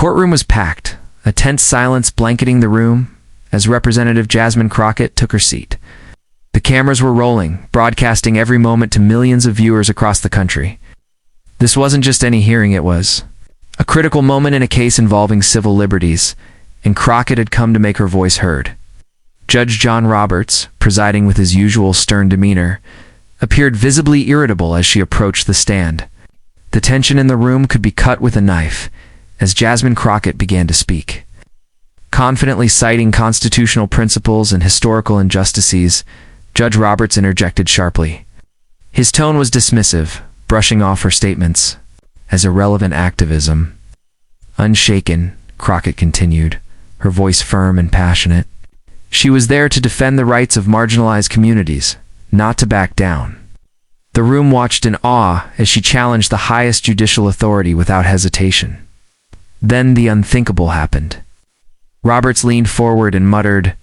courtroom was packed, a tense silence blanketing the room as Representative Jasmine Crockett took her seat. The cameras were rolling, broadcasting every moment to millions of viewers across the country. This wasn't just any hearing, it was a critical moment in a case involving civil liberties, and Crockett had come to make her voice heard. Judge John Roberts, presiding with his usual stern demeanor, appeared visibly irritable as she approached the stand. The tension in the room could be cut with a knife as Jasmine Crockett began to speak. Confidently citing constitutional principles and historical injustices, Judge Roberts interjected sharply. His tone was dismissive, brushing off her statements as irrelevant activism. Unshaken, Crockett continued, her voice firm and passionate. She was there to defend the rights of marginalized communities, not to back down. The room watched in awe as she challenged the highest judicial authority without hesitation. Then the unthinkable happened. Roberts leaned forward and muttered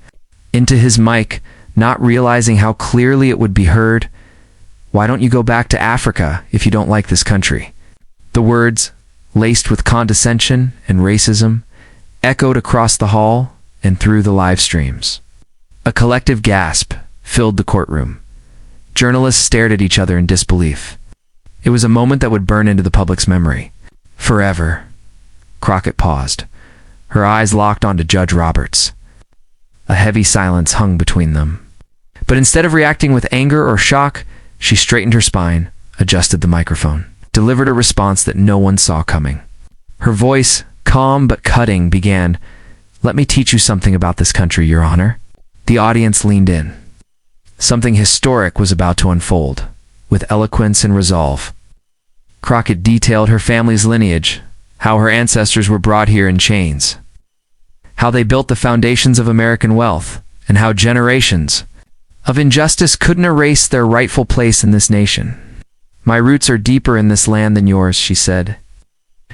into his mic, not realizing how clearly it would be heard, "Why don't you go back to Africa if you don't like this country?" The words, laced with condescension and racism, echoed across the hall and through the live streams. A collective gasp filled the courtroom. Journalists stared at each other in disbelief. It was a moment that would burn into the public's memory. Forever. Crockett paused. Her eyes locked onto Judge Roberts. A heavy silence hung between them. But instead of reacting with anger or shock, she straightened her spine, adjusted the microphone, delivered a response that no one saw coming. Her voice, calm but cutting, began, "Let me teach you something about this country, Your Honor." The audience leaned in. Something historic was about to unfold, with eloquence and resolve. Crockett detailed her family's lineage, how her ancestors were brought here in chains, how they built the foundations of American wealth, and how generations of injustice couldn't erase their rightful place in this nation. "My roots are deeper in this land than yours," she said,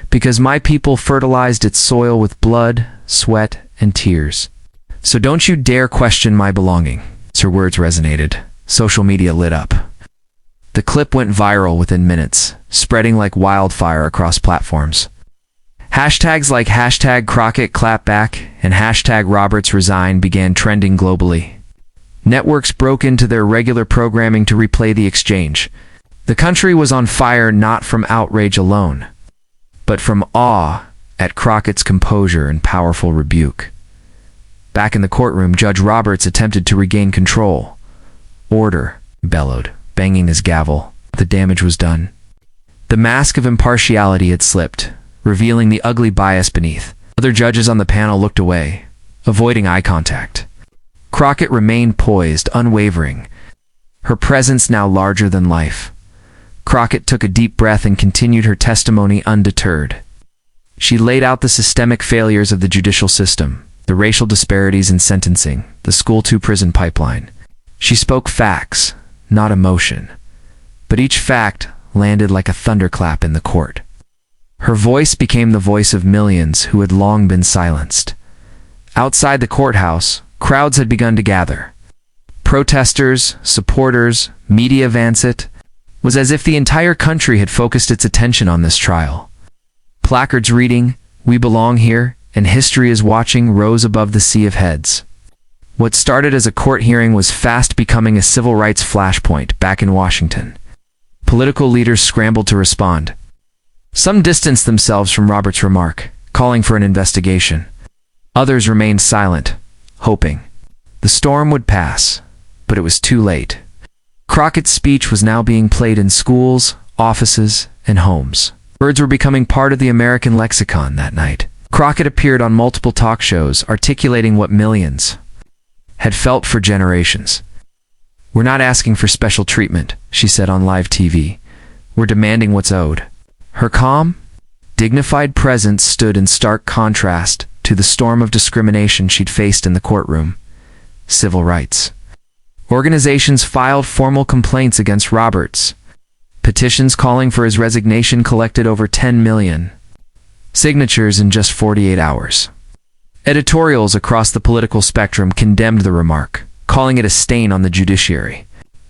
"because my people fertilized its soil with blood, sweat, and tears. So don't you dare question my belonging." Her words resonated. Social media lit up. The clip went viral within minutes, spreading like wildfire across platforms. Hashtags like #CrockettClapback and #RobertsResign began trending globally. Networks broke into their regular programming to replay the exchange. The country was on fire not from outrage alone, but from awe at Crockett's composure and powerful rebuke. Back in the courtroom, Judge Roberts attempted to regain control. "Order," he bellowed, banging his gavel. The damage was done. The mask of impartiality had slipped, revealing the ugly bias beneath. Other judges on the panel looked away, avoiding eye contact. Crockett remained poised, unwavering, her presence now larger than life. Crockett took a deep breath and continued her testimony undeterred. She laid out the systemic failures of the judicial system, the racial disparities in sentencing, the school-to-prison pipeline. She spoke facts, not emotion, but each fact landed like a thunderclap in the court. Her voice became the voice of millions who had long been silenced. Outside the courthouse, crowds had begun to gather. Protesters, supporters, media vancit. Was as if the entire country had focused its attention on this trial. Placards reading, "We belong here," and "History is watching," rose above the sea of heads. What started as a court hearing was fast becoming a civil rights flashpoint back in Washington. Political leaders scrambled to respond. Some distanced themselves from Roberts' remark, calling for an investigation. Others remained silent, hoping the storm would pass, but it was too late. Crockett's speech was now being played in schools, offices, and homes. Words were becoming part of the American lexicon that night. Crockett appeared on multiple talk shows, articulating what millions had felt for generations. "We're not asking for special treatment," she said on live TV. "We're demanding what's owed." Her calm, dignified presence stood in stark contrast to the storm of discrimination she'd faced in the courtroom. Civil rights. Organizations filed formal complaints against Roberts. Petitions calling for his resignation collected over 10 million signatures in just 48 hours. Editorials across the political spectrum condemned the remark, calling it a stain on the judiciary.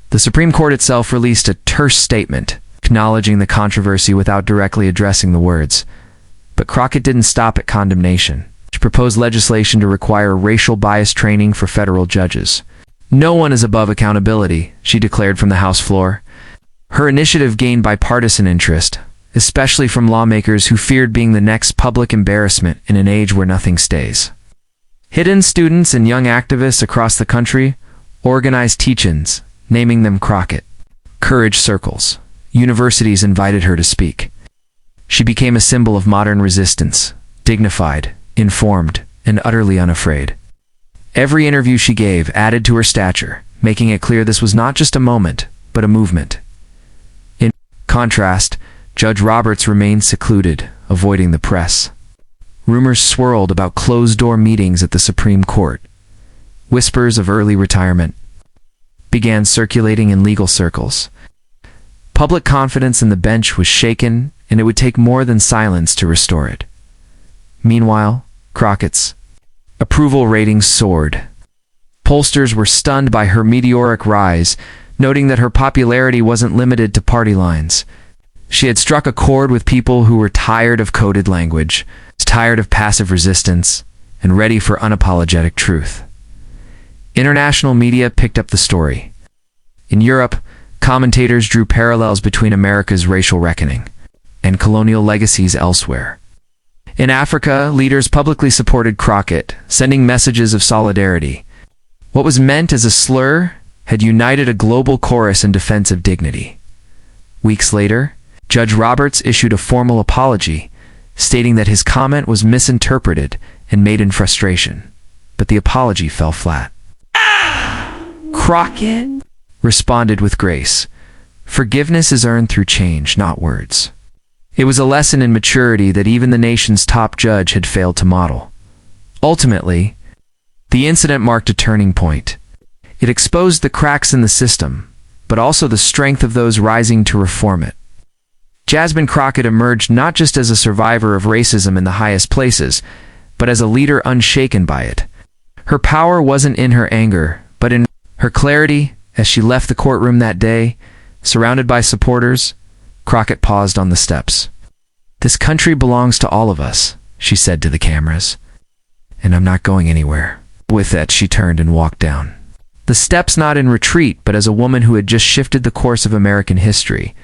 The Supreme Court itself released a terse statement, acknowledging the controversy without directly addressing the words. But Crockett didn't stop at condemnation. She proposed legislation to require racial bias training for federal judges. "No one is above accountability," she declared from the House floor. Her initiative gained bipartisan interest, especially from lawmakers who feared being the next public embarrassment in an age where nothing stays. Hidden students and young activists across the country organized teach-ins, naming them Crockett. Courage circles. Universities invited her to speak. She became a symbol of modern resistance, dignified, informed, and utterly unafraid. Every interview she gave added to her stature, making it clear this was not just a moment, but a movement. In contrast, Judge Roberts remained secluded, avoiding the press. Rumors swirled about closed-door meetings at the Supreme Court. Whispers of early retirement began circulating in legal circles. Public confidence in the bench was shaken, and it would take more than silence to restore it. Meanwhile, Crockett's approval ratings soared. Pollsters were stunned by her meteoric rise, noting that her popularity wasn't limited to party lines. She had struck a chord with people who were tired of coded language, tired of passive resistance, and ready for unapologetic truth. International media picked up the story. In Europe, commentators drew parallels between America's racial reckoning and colonial legacies elsewhere. In Africa, leaders publicly supported Crockett, sending messages of solidarity. What was meant as a slur had united a global chorus in defense of dignity. Weeks later, Judge Roberts issued a formal apology, stating that his comment was misinterpreted and made in frustration. But the apology fell flat. Crockett responded with grace. Forgiveness is earned through change, not words. It was a lesson in maturity that even the nation's top judge had failed to model. Ultimately, the incident marked a turning point. It exposed the cracks in the system, but also the strength of those rising to reform it. Jasmine Crockett emerged not just as a survivor of racism in the highest places, but as a leader unshaken by it. Her power wasn't in her anger, but in her clarity. As she left the courtroom that day, surrounded by supporters, Crockett paused on the steps. "This country belongs to all of us," she said to the cameras, "and I'm not going anywhere." With that, she turned and walked down the steps, not in retreat, but as a woman who had just shifted the course of American history.